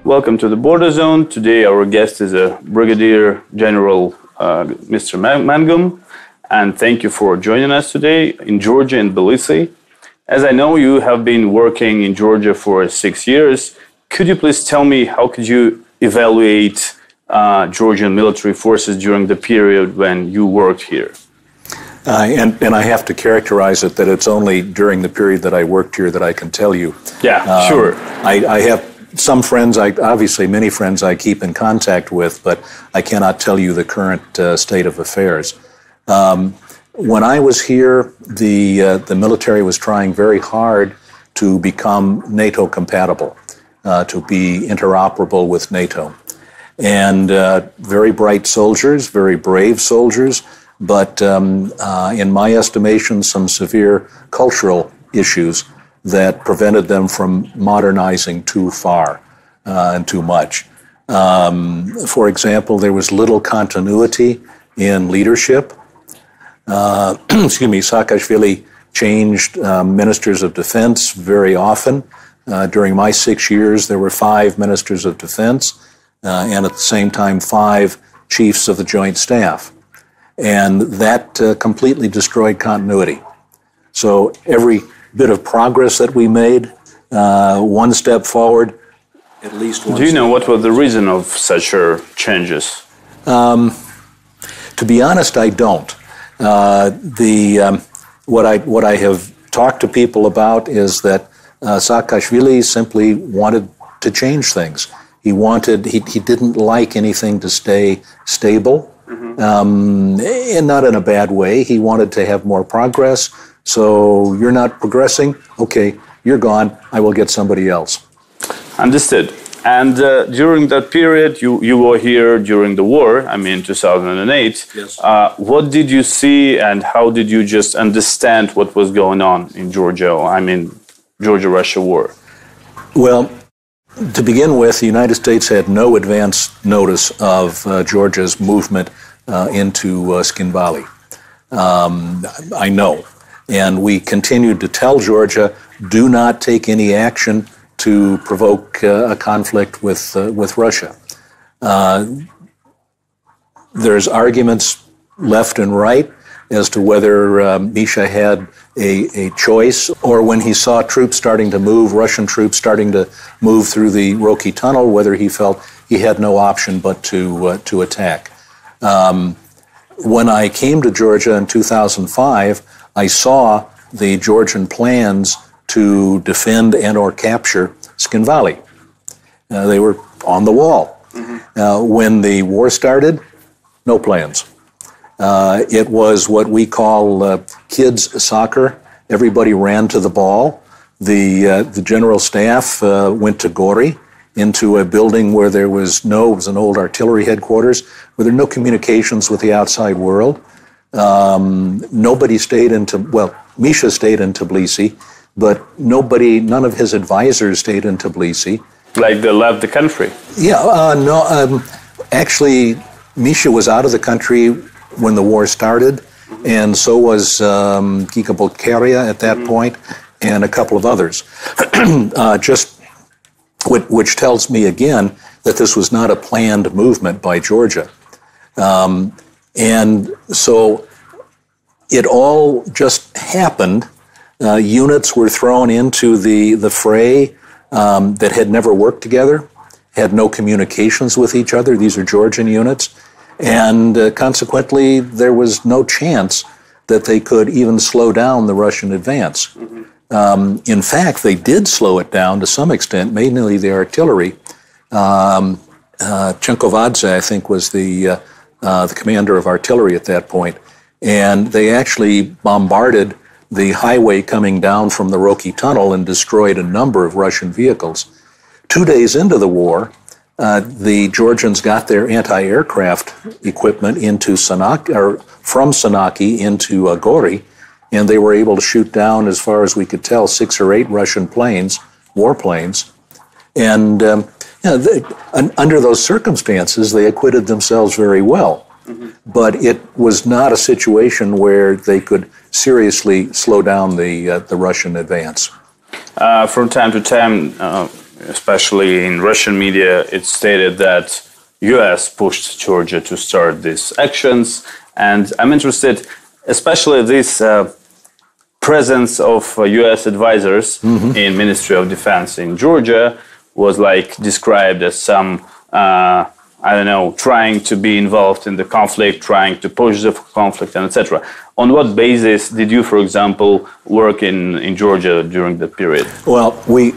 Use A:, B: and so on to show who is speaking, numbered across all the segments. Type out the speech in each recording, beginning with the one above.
A: Welcome to the Border Zone. Today our guest is a Brigadier General Mr. Mangum, and thank you for joining us today in Georgia and Tbilisi. As I know, you have been working in Georgia for 6 years. Could you please tell me how could you evaluate Georgian military forces during the period when you worked here?
B: And I have to characterize it that it's only during the period that I worked here that I can tell you.
A: Yeah, sure.
B: I have some friends, obviously many friends I keep in contact with, but I cannot tell you the current state of affairs. When I was here, the military was trying very hard to become NATO compatible, to be interoperable with NATO. And very bright soldiers, very brave soldiers, but in my estimation, some severe cultural issues that prevented them from modernizing too far and too much. For example, there was little continuity in leadership. Saakashvili changed ministers of defense very often. During my 6 years, there were 5 ministers of defense, and at the same time, 5 chiefs of the joint staff. And that completely destroyed continuity. So every bit of progress that we made, one step forward, at least one.
A: Do you know what was the reason of such changes?
B: To be honest, I don't. What I have talked to people about is that Saakashvili simply wanted to change things. He didn't like anything to stay stable, and not in a bad way. He wanted to have more progress. So you're not progressing? Okay, you're gone. I will get somebody else.
A: Understood. And during that period, you were here during the war, 2008.
B: Yes.
A: What did you see and how did you just understand what was going on in Georgia? Georgia-Russia war? Well,
B: to begin with, the United States had no advance notice of Georgia's movement into Tskhinvali. I know. And we continued to tell Georgia, do not take any action to provoke a conflict with Russia. There's arguments left and right as to whether Misha had a choice, or when he saw troops starting to move, Russian troops starting to move through the Roki Tunnel, whether he felt he had no option but to attack. When I came to Georgia in 2005, I saw the Georgian plans to defend and or capture Tskhinvali. They were on the wall. When the war started, no plans. It was what we call kids soccer. Everybody ran to the ball. The general staff went to Gori, into a building where it was an old artillery headquarters, where there were no communications with the outside world. Nobody stayed Misha stayed in Tbilisi, but none of his advisors stayed in Tbilisi.
A: Like they left the country?
B: Yeah, actually, Misha was out of the country when the war started, and so was Kika Bolkaria at that point, and a couple of others. Which tells me again that this was not a planned movement by Georgia. And so it all just happened. Units were thrown into the fray that had never worked together, had no communications with each other. These are Georgian units. And consequently, there was no chance that they could even slow down the Russian advance. In fact, they did slow it down to some extent, mainly the artillery. Chenkovadze, I think, was the commander of artillery at that point. And they actually bombarded the highway coming down from the Roki Tunnel and destroyed a number of Russian vehicles. 2 days into the war, the Georgians got their anti-aircraft equipment from Sanaki into Gori, and they were able to shoot down, as far as we could tell, 6 or 8 Russian planes, warplanes. And under those circumstances, they acquitted themselves very well. But it was not a situation where they could seriously slow down the Russian advance.
A: From time to time, especially in Russian media, it's stated that U.S. pushed Georgia to start these actions. And I'm interested, especially this presence of U.S. advisors in Ministry of Defense in Georgia was like described as some, trying to be involved in the conflict, trying to push the conflict, and etc. On what basis did you, for example, work in Georgia during that period?
B: Well, we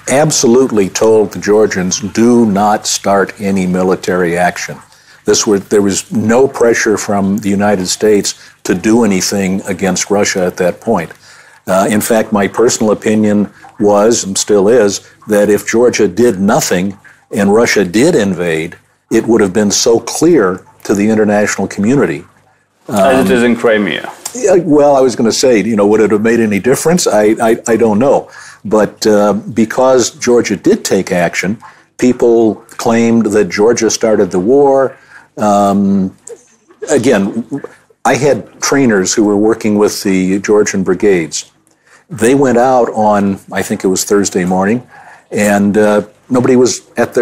B: absolutely told the Georgians, do not start any military action. There was no pressure from the United States to do anything against Russia at that point. In fact, my personal opinion was, and still is, that if Georgia did nothing and Russia did invade, it would have been so clear to the international community.
A: As it is in Crimea.
B: Well, I was going to say, would it have made any difference? I don't know. But because Georgia did take action, people claimed that Georgia started the war. Again, I had trainers who were working with the Georgian brigades. They went out on, I think it was Thursday morning, and nobody was at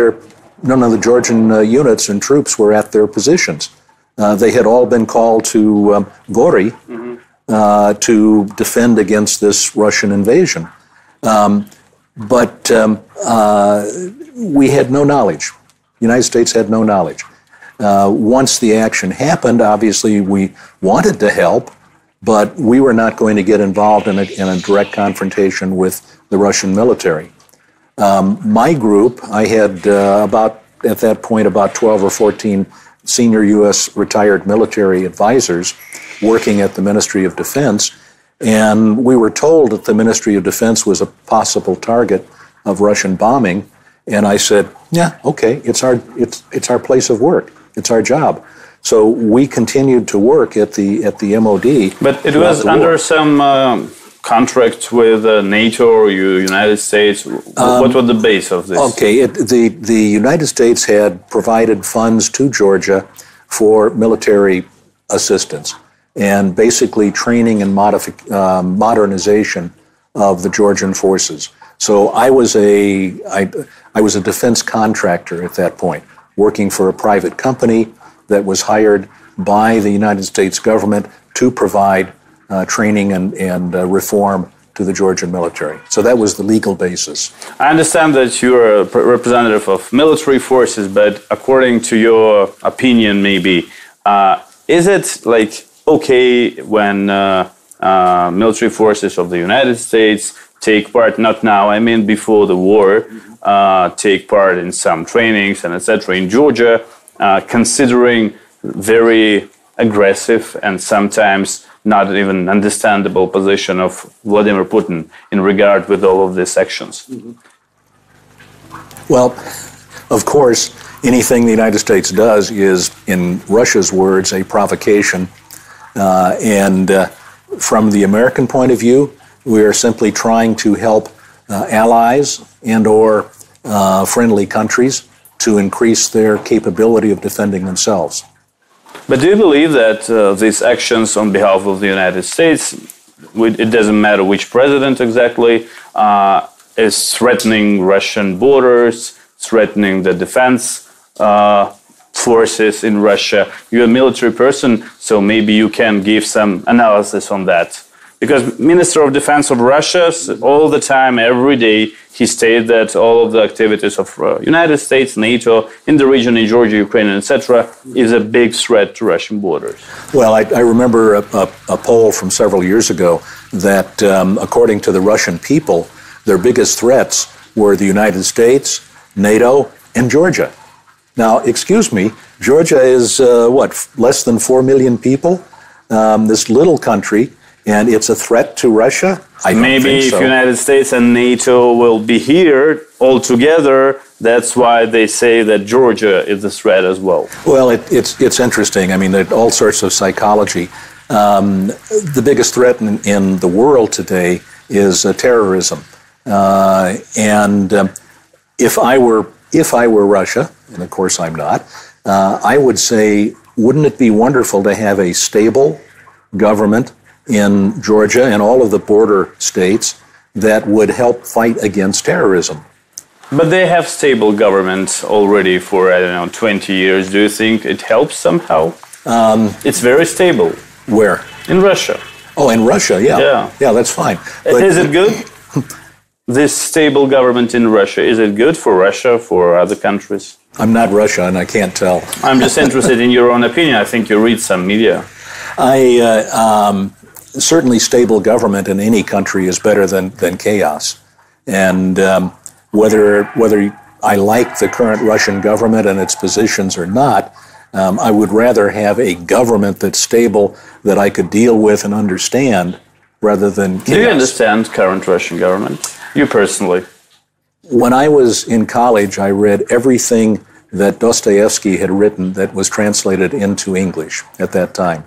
B: none of the Georgian units and troops were at their positions. They had all been called to Gori to defend against this Russian invasion. But we had no knowledge. The United States had no knowledge. Once the action happened, obviously we wanted to help, but we were not going to get involved in a direct confrontation with the Russian military. My group, I had at that point, about 12 or 14 senior U.S. retired military advisors working at the Ministry of Defense, and we were told that the Ministry of Defense was a possible target of Russian bombing, and I said, yeah, okay, it's our place of work. It's our job. So we continued to work at the MOD.
A: But it was under some contract with NATO or United States. What was the base of this?
B: Okay, the United States had provided funds to Georgia for military assistance and basically training and modernization of the Georgian forces. So I was a defense contractor at that point, working for a private company that was hired by the United States government to provide training and reform to the Georgian military. So that was the legal basis.
A: I understand that you're a representative of military forces, but according to your opinion, maybe, is it like okay when military forces of the United States take part, not now, I mean before the war, take part in some trainings and etc. in Georgia, considering very aggressive and sometimes not even understandable position of Vladimir Putin in regard with all of these actions?
B: Well, of course, anything the United States does is, in Russia's words, a provocation. And from the American point of view, we are simply trying to help allies and or friendly countries to increase their capability of defending themselves.
A: But do you believe that these actions on behalf of the United States, it doesn't matter which president exactly, is threatening Russian borders, threatening the defense forces in Russia? You're a military person, so maybe you can give some analysis on that. Because Minister of Defense of Russia, all the time, every day, he stated that all of the activities of United States, NATO, in the region, in Georgia, Ukraine, etc., is a big threat to Russian borders.
B: Well, I remember a poll from several years ago that, according to the Russian people, their biggest threats were the United States, NATO, and Georgia. Now, excuse me, Georgia is, less than 4 million people? This little country. And it's a threat to Russia? I don't
A: Maybe
B: think so.
A: If United States and NATO will be here all together, that's why they say that Georgia is a threat as well.
B: Well, it's interesting. I mean, there's all sorts of psychology. The biggest threat in the world today is terrorism. And if I were Russia, and of course I'm not, I would say, wouldn't it be wonderful to have a stable government in Georgia and all of the border states that would help fight against terrorism?
A: But they have stable government already for, 20 years. Do you think it helps somehow? It's very stable.
B: Where?
A: In Russia.
B: Oh, in Russia, yeah. Yeah, that's fine.
A: But is it good? This stable government in Russia, is it good for Russia, for other countries?
B: I'm not Russia, and I can't tell.
A: I'm just interested in your own opinion. I think you read some media.
B: Certainly stable government in any country is better than chaos. And whether I like the current Russian government and its positions or not, I would rather have a government that's stable that I could deal with and understand rather than chaos.
A: Do you understand current Russian government? You personally?
B: When I was in college, I read everything that Dostoevsky had written that was translated into English at that time.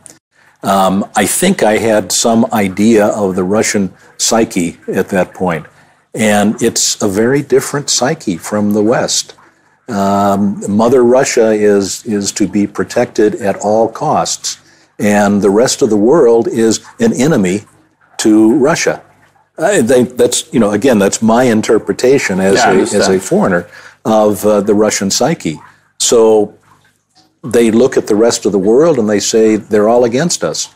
B: I think I had some idea of the Russian psyche at that point, and it's a very different psyche from the West. Mother Russia is to be protected at all costs, and the rest of the world is an enemy to Russia. That's my interpretation as a foreigner of the Russian psyche. So they look at the rest of the world and they say they're all against us.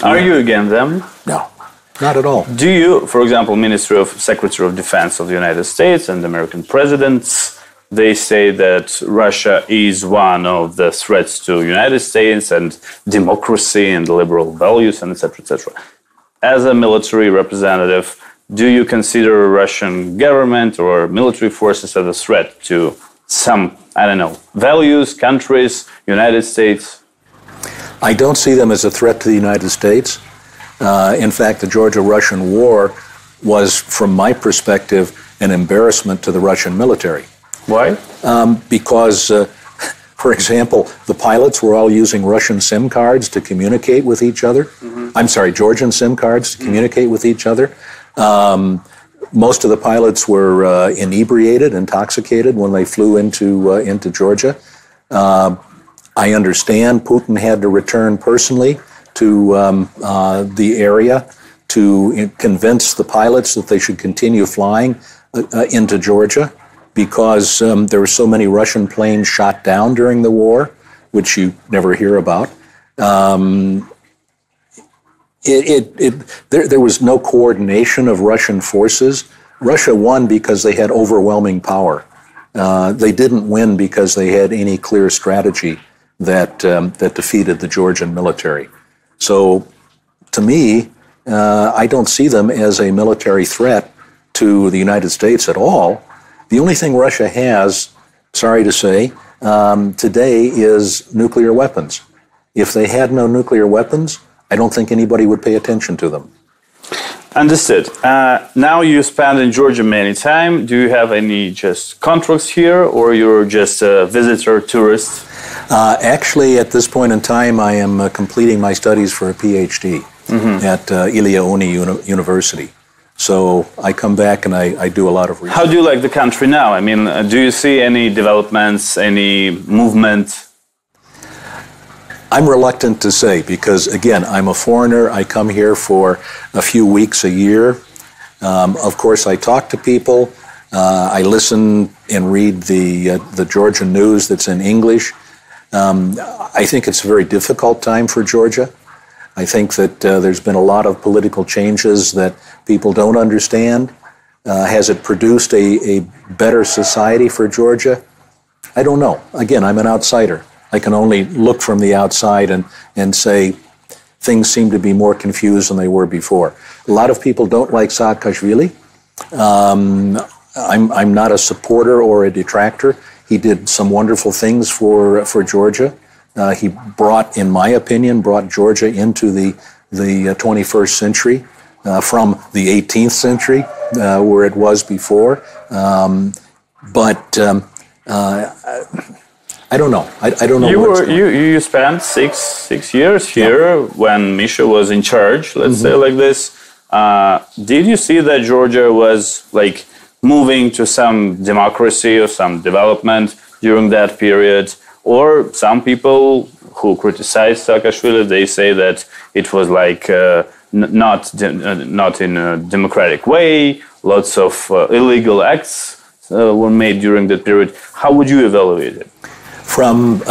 A: Are you against them?
B: No, not at all.
A: Do you, for example, Secretary of Defense of the United States and American presidents, they say that Russia is one of the threats to the United States and democracy and liberal values and etc., etc. As a military representative, do you consider Russian government or military forces as a threat to some, values, countries, United States?
B: I don't see them as a threat to the United States. In fact, the Georgia-Russian War was, from my perspective, an embarrassment to the Russian military.
A: Why?
B: Because, for example, the pilots were all using Russian SIM cards to communicate with each other. Mm-hmm. I'm sorry, Georgian SIM cards to communicate with each other. Most of the pilots were inebriated, intoxicated when they flew into Georgia. I understand Putin had to return personally to the area to convince the pilots that they should continue flying into Georgia because there were so many Russian planes shot down during the war, which you never hear about. There was no coordination of Russian forces. Russia won because they had overwhelming power. They didn't win because they had any clear strategy that defeated the Georgian military. So, to me, I don't see them as a military threat to the United States at all. The only thing Russia has, sorry to say, today is nuclear weapons. If they had no nuclear weapons, I don't think anybody would pay attention to them.
A: Understood. Now you spend in Georgia many time. Do you have any just contracts here, or you're just a visitor, tourist?
B: Actually, at this point in time, I am completing my studies for a PhD at Ilia Uni University. So I come back and I do a lot of research.
A: How do you like the country now? I mean, do you see any developments, any movement?
B: I'm reluctant to say because, again, I'm a foreigner. I come here for a few weeks a year. Of course, I talk to people. I listen and read the Georgian news that's in English. I think it's a very difficult time for Georgia. I think that there's been a lot of political changes that people don't understand. Has it produced a better society for Georgia? I don't know. Again, I'm an outsider. I can only look from the outside and say things seem to be more confused than they were before. A lot of people don't like Saakashvili. I'm not a supporter or a detractor. He did some wonderful things for Georgia. He brought, in my opinion, Georgia into the 21st century from the 18th century where it was before. But I don't know. I don't know.
A: You spent six years here when Misha was in charge. Let's say like this. Did you see that Georgia was like moving to some democracy or some development during that period? Or some people who criticize Saakashvili, they say that it was like not in a democratic way, lots of illegal acts. were made during that period. How would you evaluate it?
B: From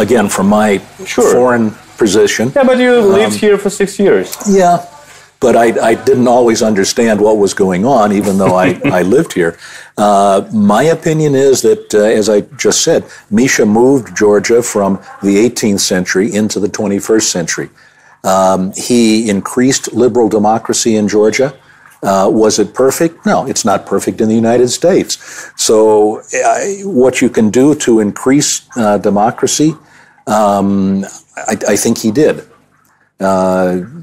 B: my foreign position.
A: Yeah, but you lived here for 6 years.
B: Yeah, but I didn't always understand what was going on, even though I lived here. My opinion is that, as I just said, Misha moved Georgia from the 18th century into the 21st century. He increased liberal democracy in Georgia. Was it perfect? No, it's not perfect in the United States. So what you can do to increase democracy, I think he did.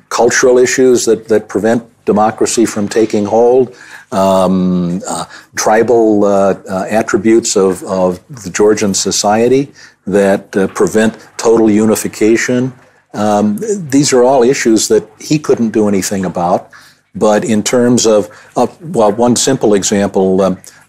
B: Cultural issues that prevent democracy from taking hold, tribal attributes of the Georgian society that prevent total unification. These are all issues that he couldn't do anything about. But in terms of, one simple example,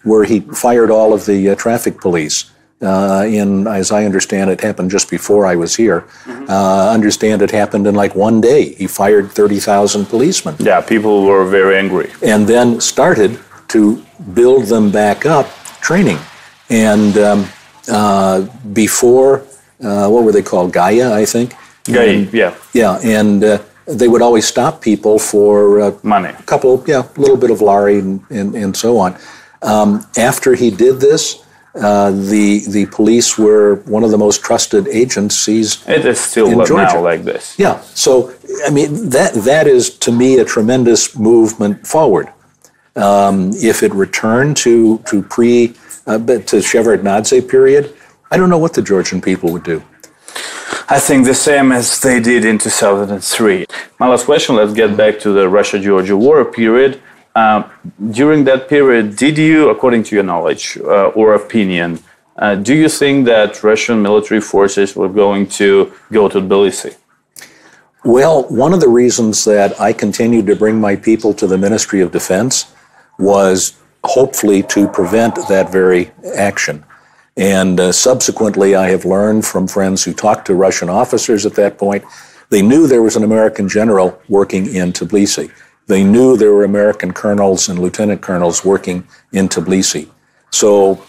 B: where he fired all of the traffic police, as I understand it, happened just before I was here. Understand it happened in like one day. He fired 30,000 policemen.
A: Yeah, people were very angry.
B: And then started to build them back up, training. And before, what were they called? Gaia, I think?
A: Gaia, yeah.
B: Yeah, and they would always stop people for
A: money.
B: A little bit of lari and so on. After he did this, the police were one of the most trusted agencies.
A: It is still now like this.
B: Yeah. So I mean that is to me a tremendous movement forward. If it returned to Shevardnadze period, I don't know what the Georgian people would do.
A: I think the same as they did in 2003. My last question, let's get back to the Russia-Georgia war period. During that period, did you, according to your knowledge or opinion, do you think that Russian military forces were going to go to Tbilisi?
B: Well, one of the reasons that I continued to bring my people to the Ministry of Defense was hopefully to prevent that very action. And subsequently, I have learned from friends who talked to Russian officers at that point, they knew there was an American general working in Tbilisi. They knew there were American colonels and lieutenant colonels working in Tbilisi. So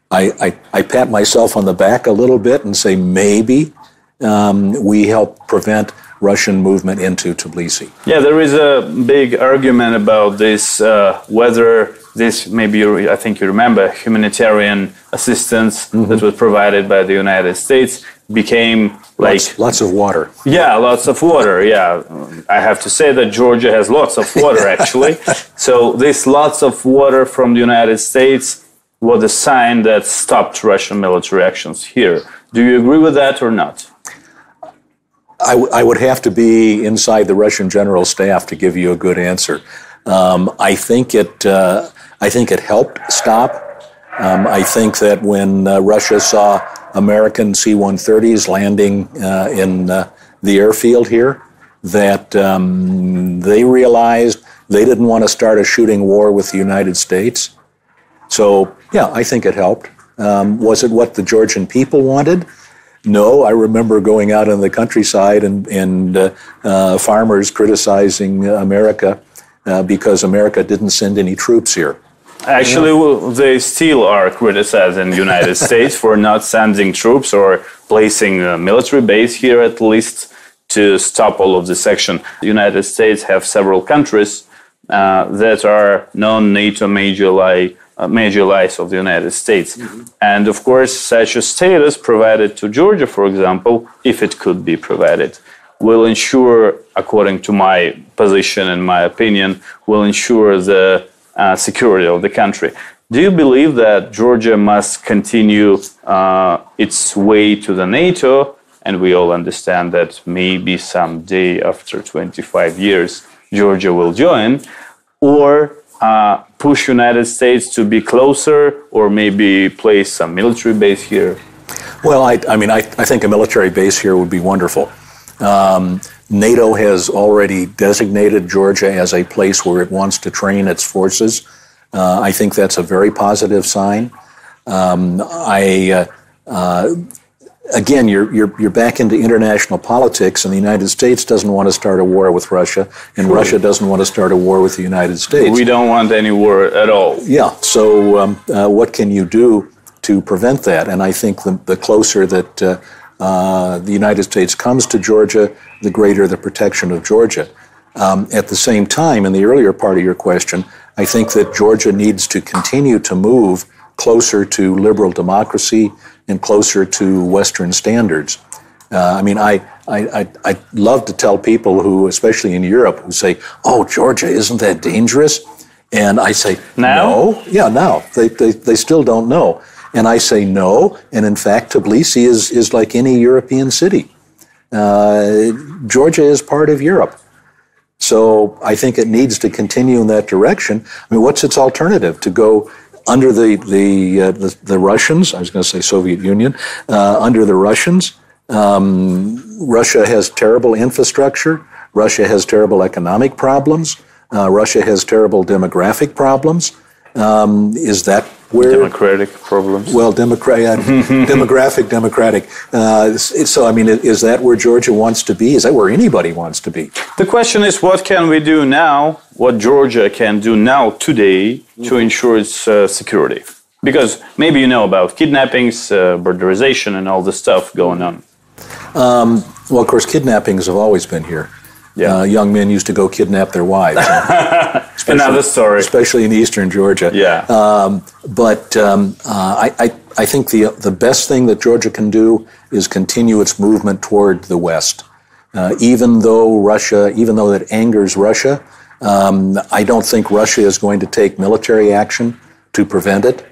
B: I pat myself on the back a little bit and say maybe we helped prevent Russian movement into Tbilisi.
A: Yeah, there is a big argument about this, whether this, maybe I think you remember, humanitarian assistance that was provided by the United States became like...
B: Lots of water.
A: Yeah, lots of water, yeah. I have to say that Georgia has lots of water, actually. So this lots of water from the United States was a sign that stopped Russian military actions here. Do you agree with that or not?
B: I would have to be inside the Russian general staff to give you a good answer. I think it helped stop. I think that when Russia saw American C-130s landing in the airfield here, that they realized they didn't want to start a shooting war with the United States. So, yeah, I think it helped. Was it what the Georgian people wanted? No, I remember going out in the countryside and farmers criticizing America because America didn't send any troops here.
A: Actually, they still are criticizing the United States for not sending troops or placing a military base here, at least, to stop all of this action. The United States have several countries that are non-NATO major allies of the United States. And, of course, such a status provided to Georgia, for example, if it could be provided, will ensure, according to my position and my opinion, will ensure the security of the country. Do you believe that Georgia must continue its way to the NATO? And we all understand that maybe someday after 25 years, Georgia will join, or push United States to be closer, or maybe place some military base here?
B: Well, I think a military base here would be wonderful. NATO has already designated Georgia as a place where it wants to train its forces. I think that's a very positive sign. again, you're back into international politics, and the United States doesn't want to start a war with Russia, and Russia doesn't want to start a war with the United States.
A: We don't want any war at all.
B: Yeah, so what can you do to prevent that? And I think the closer that the United States comes to Georgia, the greater the protection of Georgia. At the same time, in the earlier part of your question, I think that Georgia needs to continue to move closer to liberal democracy and closer to Western standards. I mean, I love to tell people who, especially in Europe, who say, "Oh, Georgia, isn't that dangerous?" And I say,
A: now?
B: "No, yeah, now they still don't know." And I say no, and in fact, Tbilisi is like any European city. Georgia is part of Europe. So I think it needs to continue in that direction. I mean, what's its alternative? To go under the Russians? I was going to say Soviet Union. Under the Russians, Russia has terrible infrastructure. Russia has terrible economic problems. Russia has terrible demographic problems. Is that where
A: democratic problems?
B: Well, democratic. So, I mean, is that where Georgia wants to be? Is that where anybody wants to be?
A: The question is, what can we do now? What Georgia can do now today to ensure its security? Because maybe you know about kidnappings, borderization, and all this stuff going on.
B: Well, of course, kidnappings have always been here. Yeah. Young men used to go kidnap their wives.
A: Another story.
B: Especially in eastern Georgia.
A: Yeah.
B: But I think the best thing that Georgia can do is continue its movement toward the West. Even though that angers Russia, I don't think Russia is going to take military action to prevent it.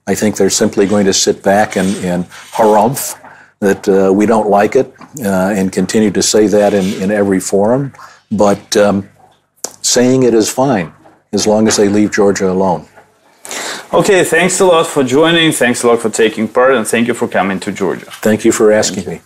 B: I think they're simply going to sit back and harumph that we don't like it, and continue to say that in every forum. But saying it is fine, as long as they leave Georgia alone.
A: Okay, thanks a lot for joining. Thanks a lot for taking part, and thank you for coming to Georgia.
B: Thank you for asking me.